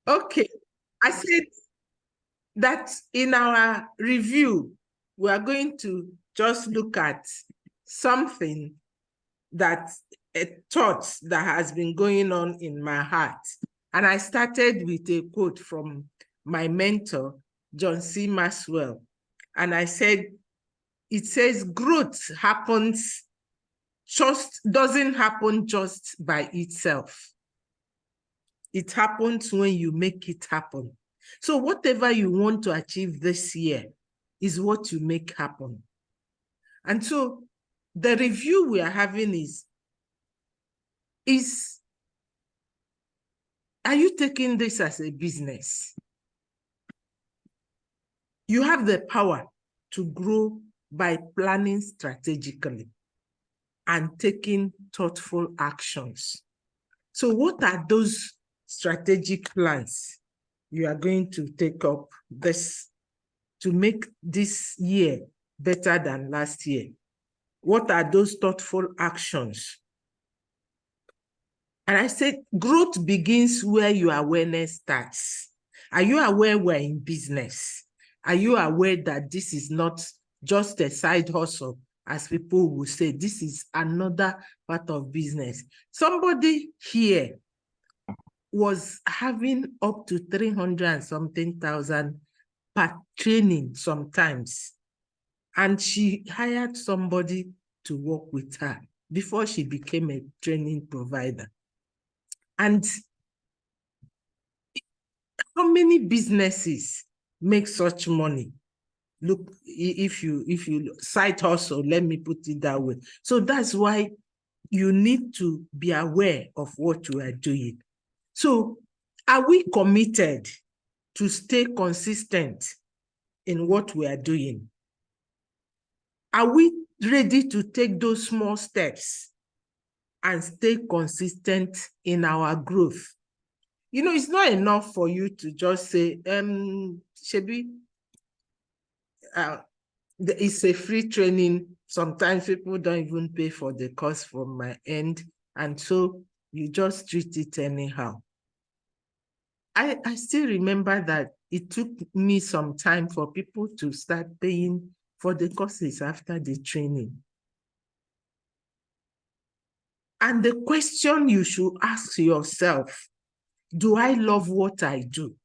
Okay. I said that in our review, we are going to just look at something that a thought that has been going on in my heart. And I started with a quote from my mentor, John C. Maxwell. And I said, it says growth doesn't happen just by itself. It happens when you make it happen. So whatever you want to achieve this year is what you make happen. And so the review we are having is are you taking this as a business? You have the power to grow by planning strategically and taking thoughtful actions. So what are those strategic plans you are going to take up this to make this year better than last year? What are those thoughtful actions? And I said, growth begins where your awareness starts. Are you aware we're in business? Are you aware that this is not just a side hustle, as people will say? This is another part of business. Somebody here was having up to 300 and something thousand per training sometimes. And she hired somebody to work with her before she became a training provider. And how many businesses make such money? Look, if you side hustle, let me put it that way. So that's why you need to be aware of what you are doing. So are we committed to stay consistent in what we are doing? Are we ready to take those small steps and stay consistent in our growth? You know, it's not enough for you to just say, Shebi, it's a free training. Sometimes people don't even pay for the cost from my end. And so you just treat it anyhow. I still remember that it took me some time for people to start paying for the courses after the training. And the question you should ask yourself, do I love what I do?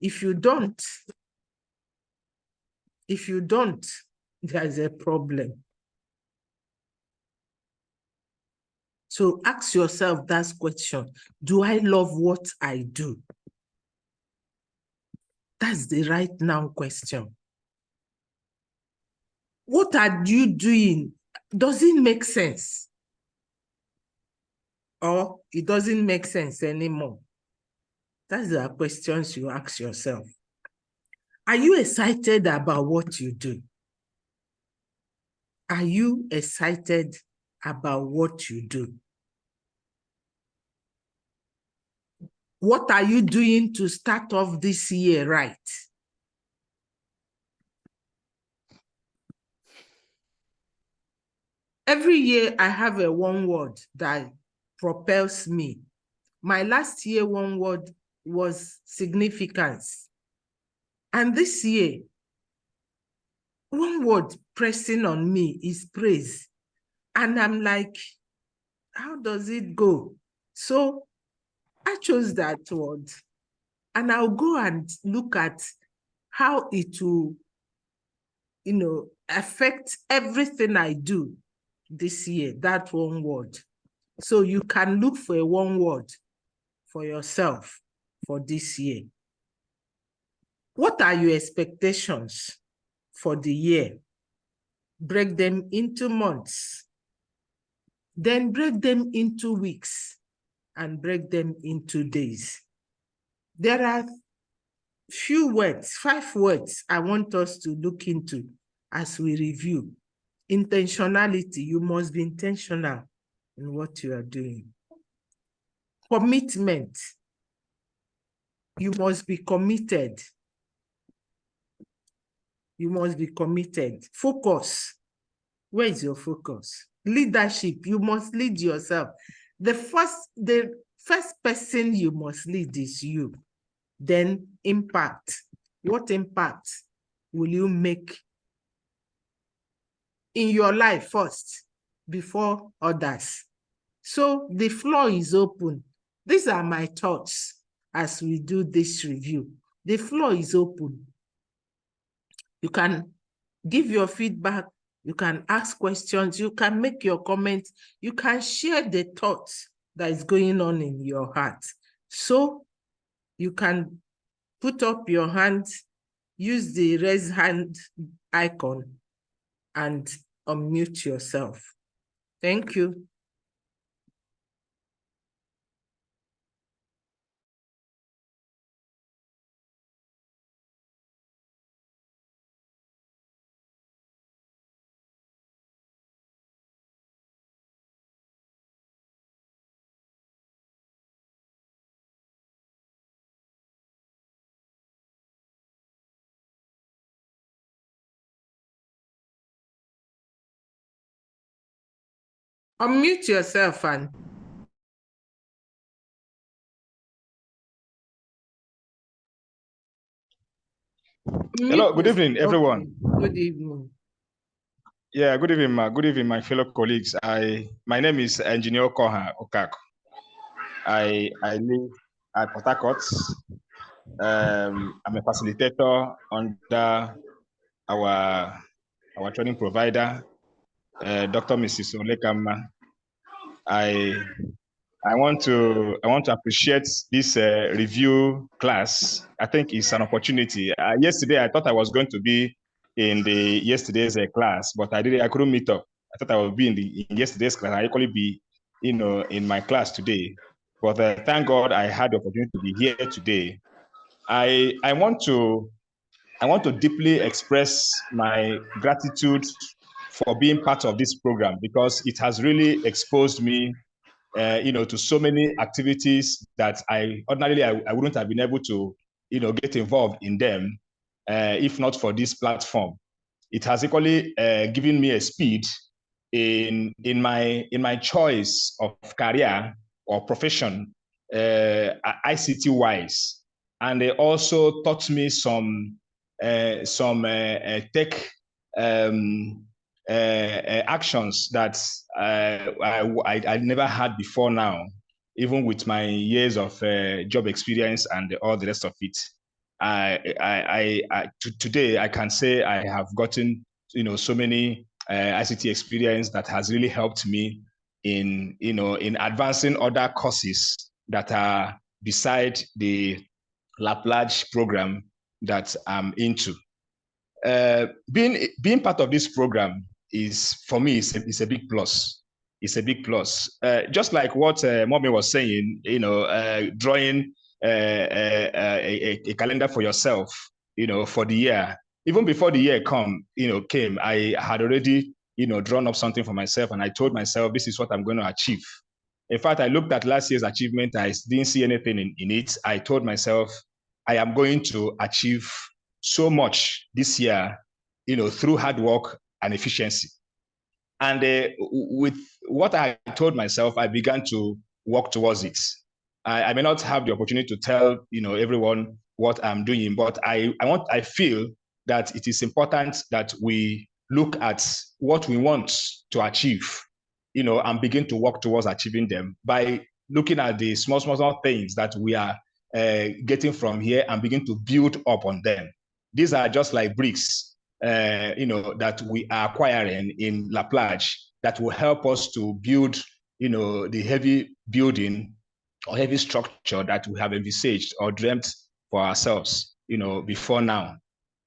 If you don't, there's a problem. So ask yourself that question. Do I love what I do? That's the right now question. What are you doing? Does it make sense? Or it doesn't make sense anymore? That's the questions you ask yourself. Are you excited about what you do? Are you excited about what you do? What are you doing to start off this year right? Every year I have a one word that propels me. My last year one word was significance. And this year, one word pressing on me is praise. And I'm like, how does it go? So I chose that word. And I'll go and look at how it will, affect everything I do this year, that one word. So you can look for a one word for yourself for this year. What are your expectations for the year? Break them into months. Then break them into weeks and break them into days. There are few words, 5 words I want us to look into as we review. Intentionality, you must be intentional in what you are doing. Commitment, you must be committed. You must be committed. Focus, where is your focus? Leadership, you must lead yourself. The first person you must lead is you. Then impact. What impact will you make in your life first before others? So the floor is open. These are my thoughts as we do this review. The floor is open. You can give your feedback, you can ask questions, you can make your comments, you can share the thoughts that is going on in your heart. So you can put up your hand, use the raise hand icon, and unmute yourself. Thank you. Unmute yourself and hello, good evening, everyone. Okay. Good evening. Yeah, good evening, ma. Good evening, my fellow colleagues. My name is Engineer Koha Okak. I live at Port Harcourt. I'm a facilitator under our training provider, Dr. Mrs. Olekama. I want to appreciate this review class. I think it's an opportunity. Yesterday, I thought I was going to be in the yesterday's class, but I couldn't meet up. I thought I would be in yesterday's class. I actually be, in my class today. But thank God I had the opportunity to be here today. I want to deeply express my gratitude for being part of this program because it has really exposed me to so many activities that I ordinarily I wouldn't have been able to, get involved in them if not for this platform. It has equally given me a speed in my choice of career or profession, ICT wise, and they also taught me some tech actions that I never had before now, even with my years of job experience and all the rest of it. Today I can say I have gotten so many ICT experience that has really helped me in advancing other courses that are beside the Laplage program that I'm into. Being part of this program is, for me, is a big plus. It's a big plus. Just like what Mommy was saying, drawing a calendar for yourself, for the year. Even before the year came, I had already, drawn up something for myself, and I told myself, this is what I'm going to achieve. In fact, I looked at last year's achievement. I didn't see anything in it. I told myself, I am going to achieve so much this year, through hard work and efficiency. And with what I told myself, I began to work towards it. I may not have the opportunity to tell, everyone what I'm doing, but I feel that it is important that we look at what we want to achieve, and begin to work towards achieving them by looking at the small things that we are getting from here and begin to build up on them. These are just like bricks, that we are acquiring in Laplage that will help us to build, the heavy building or heavy structure that we have envisaged or dreamt for ourselves, before now.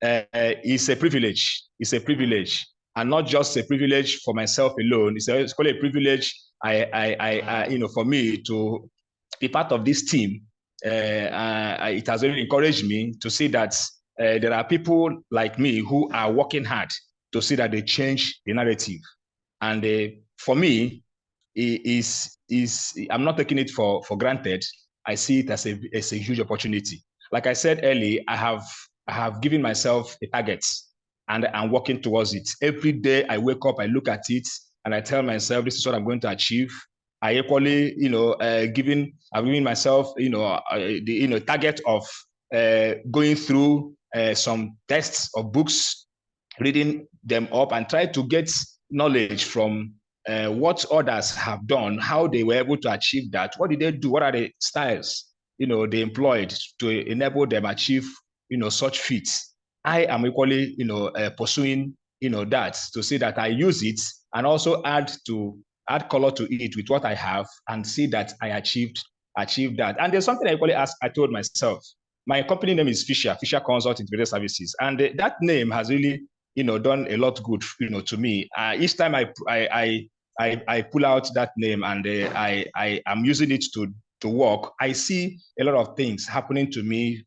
It's a privilege. It's a privilege, and not just a privilege for myself alone. It's called a privilege. For me to be part of this team. It has really encouraged me to see that there are people like me who are working hard to see that they change the narrative. And for me, I'm not taking it for granted. I see it as a huge opportunity. Like I said earlier, I have given myself a target, and I'm working towards it. Every day I wake up, I look at it, and I tell myself, this is what I'm going to achieve. I equally, I've given myself, the target of going through some tests or books, reading them up, and try to get knowledge from what others have done, how they were able to achieve that. What did they do? What are the styles, they employed to enable them achieve, such feats? I am equally, pursuing, that, to see that I use it and also add color to it with what I have, and see that I achieved that. And there's something I told myself. My company name is Fisher Consult Integrated Services, and that name has really, done a lot good, to me. Each time I pull out that name and I am using it to work, I see a lot of things happening to me.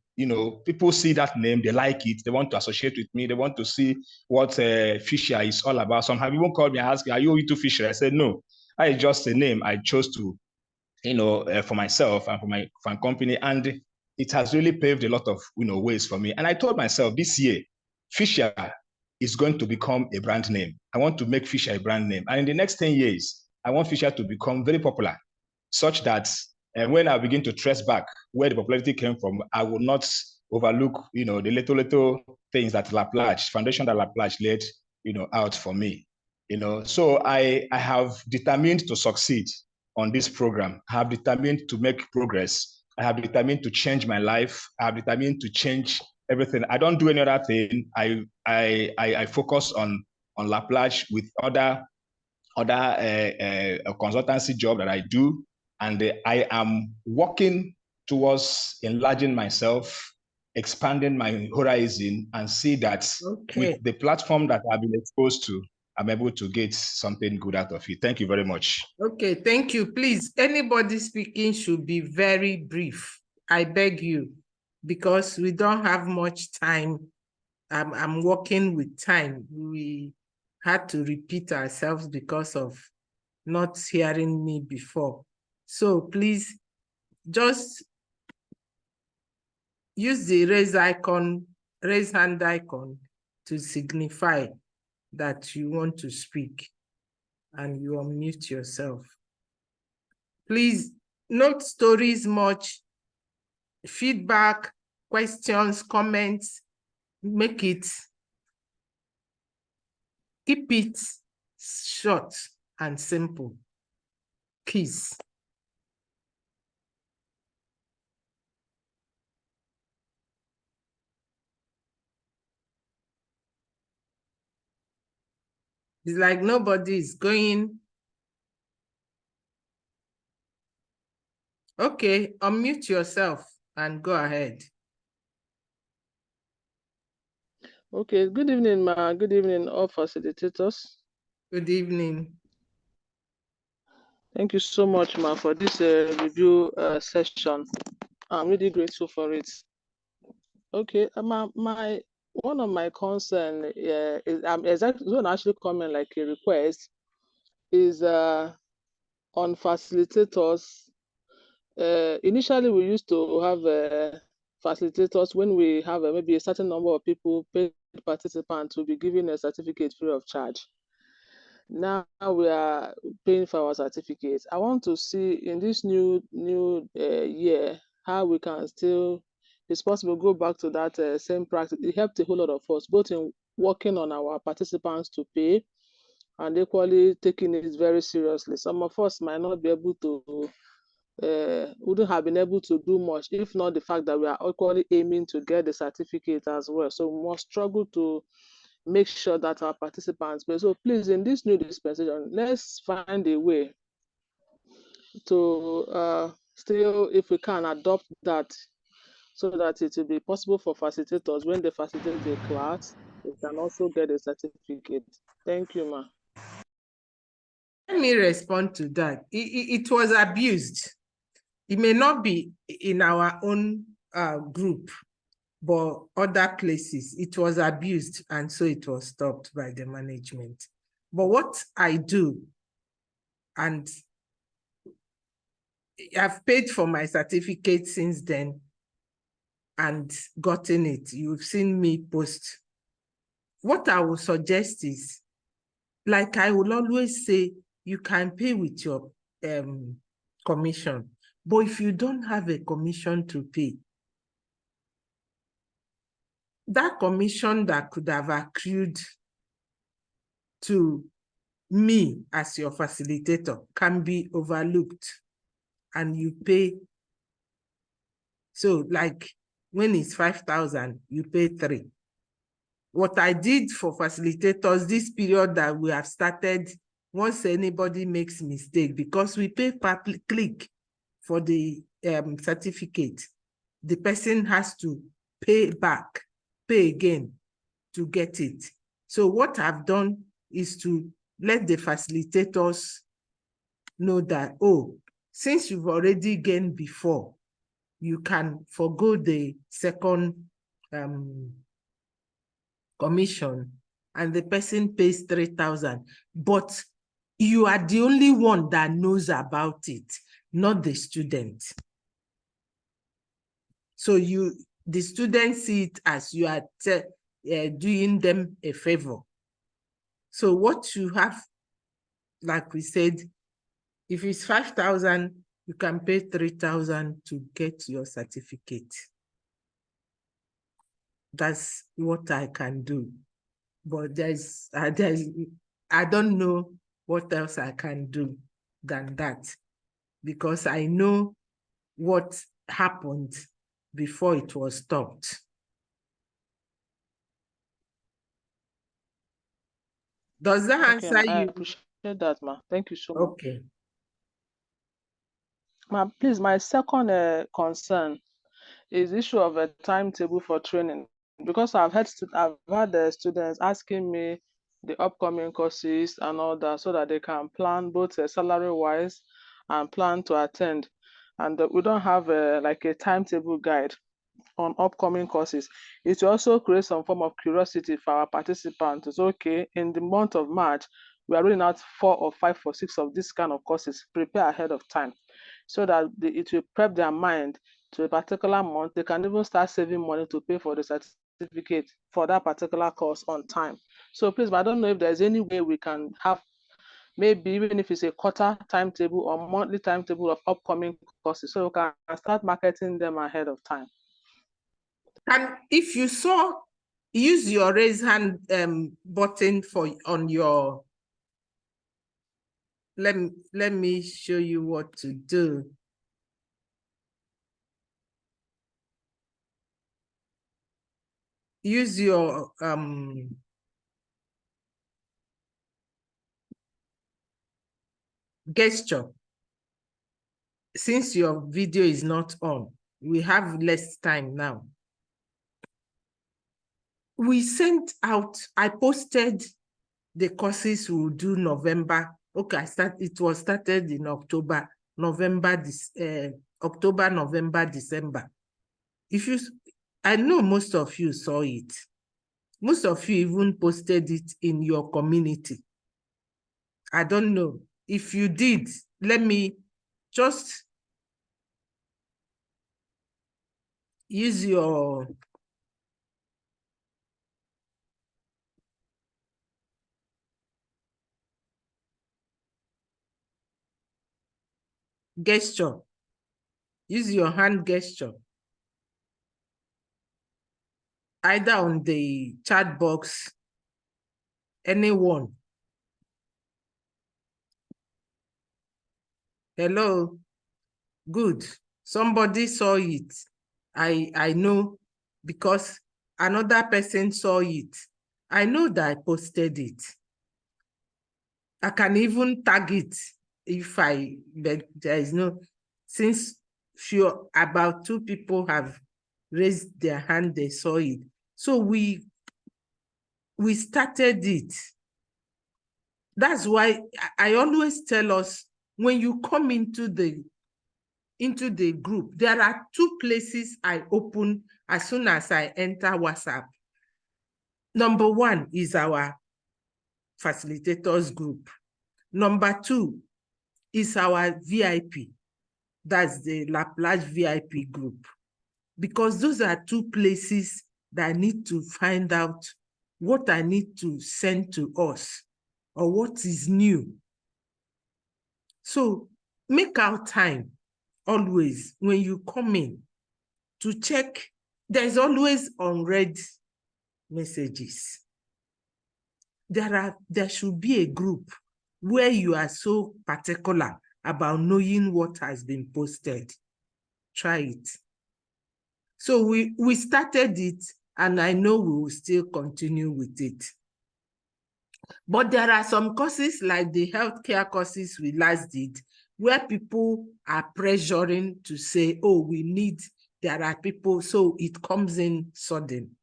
People see that name, they like it, they want to associate with me, they want to see what Fisher is all about. Some have even called me and asked me, "Are you into Fisher?" I said, "No, I just a name I chose to, for myself and for my company, and it has really paved a lot of ways for me." And I told myself this year, Fisher is going to become a brand name. I want to make Fisher a brand name, and in the next 10 years, I want Fisher to become very popular, such that when I begin to trace back where the popularity came from, I will not overlook, the little things that foundation that Laplace laid, out for me. So I have determined to succeed on this program. I have determined to make progress. I have determined to change my life. I have determined to change everything. I don't do any other thing. I focus on Laplace with other consultancy job that I do, and I am working towards enlarging myself, expanding my horizon, and see that with the platform that I've been exposed to, I'm able to get something good out of it. Thank you very much. Okay, thank you. Please, anybody speaking should be very brief. I beg you, because we don't have much time. I'm working with time. We had to repeat ourselves because of not hearing me before. So please, just use the raise hand icon to signify that you want to speak, and you unmute yourself. Please, not stories much, feedback, questions, comments, keep it short and simple. Please. It's like nobody is going. Okay, unmute yourself and go ahead. Okay, good evening, Ma. Good evening, all facilitators. Good evening. Thank you so much, Ma, for this review session. I'm really grateful for it. Okay, one of my concern is I'm exactly going to actually comment like a request is on facilitators. Initially, we used to have facilitators when we have maybe a certain number of people, paid participants, to be given a certificate free of charge. Now we are paying for our certificates. I want to see in this new year how we can still, it's possible, go back to that same practice. It helped a whole lot of us, both in working on our participants to pay and equally taking it very seriously. Some of us might not be able to, wouldn't have been able to do much if not the fact that we are equally aiming to get the certificate as well. So we must struggle to make sure that our participants pay. So please, in this new dispensation, let's find a way to still, if we can, adopt that so that it will be possible for facilitators, when they facilitate the class, they can also get a certificate. Thank you, Ma. Let me respond to that. It was abused. It may not be in our own group, but other places, it was abused, and so it was stopped by the management. But what I do, and I've paid for my certificate since then and gotten it. You've seen me post. What I would suggest is, like I will always say, you can pay with your commission, but if you don't have a commission to pay, that commission that could have accrued to me as your facilitator can be overlooked and you pay. So like when it's 5,000, you pay 3. What I did for facilitators this period that we have started, once anybody makes mistake, because we pay per click for the certificate, the person has to pay again to get it. So what I've done is to let the facilitators know that, oh, since you've already gained before, you can forgo the second commission and the person pays 3,000. But you are the only one that knows about it, not the student. So the students see it as you are doing them a favor. So what you have, like we said, if it's 5,000, you can pay 3,000 to get your certificate. That's what I can do. But I don't know what else I can do than that, because I know what happened before it was stopped. Does that answer I you? appreciate that, ma. Thank you so much. Okay. Ma, please, my second concern is the issue of a timetable for training, because I've had the students asking me the upcoming courses and all that, so that they can plan both salary wise and plan to attend. And we don't have like a timetable guide on upcoming courses. It will also create some form of curiosity for our participants. It's okay, in the month of March, we are rolling out 4 or 5 or 6 of this kind of courses. Prepare ahead of time so that it will prep their mind to a particular month. They can even start saving money to pay for the certificate for that particular course on time. So please, I don't know if there's any way we can have, maybe even if it's a quarter timetable or monthly timetable of upcoming courses, so we can start marketing them ahead of time. And if you saw, use your raise hand button on your, let me show you what to do. Use your gesture. Since your video is not on, we have less time now. We sent out, I posted the courses we'll do November. Okay, it was started in October, November, October, November, December. I know most of you saw it. Most of you even posted it in your community. I don't know. If you did, let me just use your gesture. Use your hand gesture. Either on the chat box, anyone. Hello, good. Somebody saw it. I know, because another person saw it. I know that I posted it. I can even tag it but there is no, since about 2 people have raised their hand, they saw it. So we started it. That's why I always tell us, when you come into the group, there are 2 places I open as soon as I enter WhatsApp. Number 1 is our facilitators group. Number 2 is our VIP. That's the Laplace VIP group. Because those are 2 places that I need to find out what I need to send to us or what is new. So make out time always when you come in to check. There's always unread messages. There should be a group where you are so particular about knowing what has been posted. Try it. So we started it, and I know we will still continue with it. But there are some courses like the healthcare courses we last did, where people are pressuring to say, oh, we need, there are people, so it comes in sudden.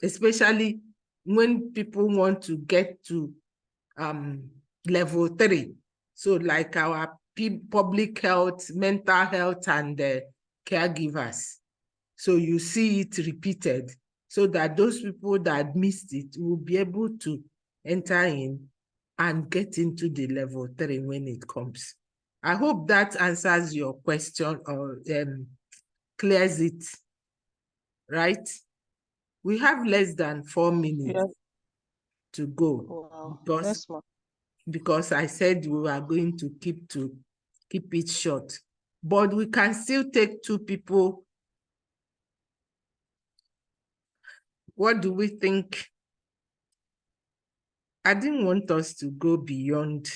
Especially when people want to get to level 3. So like our public health, mental health, and caregivers. So you see it repeated, so that those people that missed it will be able to enter in and get into the level 3 when it comes. I hope that answers your question or clears it, right? We have less than 4 minutes to go. Wow. Because I said we were going to keep it short. But we can still take 2 people. What do we think? I didn't want us to go beyond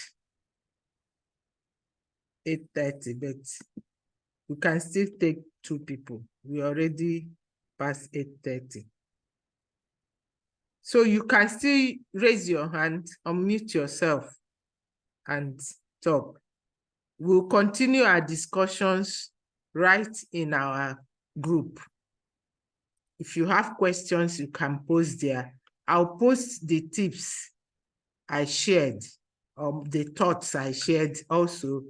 8:30, but we can still take 2 people. We already past 8:30. So you can still raise your hand, unmute yourself, and talk. We'll continue our discussions right in our group. If you have questions, you can post there. I'll post the tips I shared, the thoughts I shared also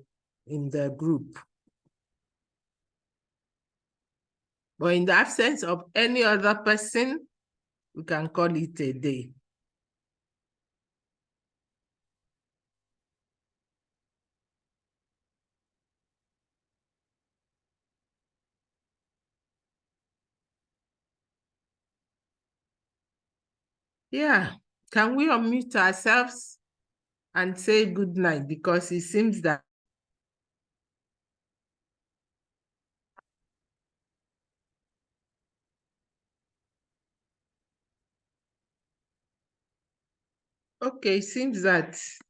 in the group. But in the absence of any other person, we can call it a day. Yeah, can we unmute ourselves and say good night? Because it seems that okay, seems that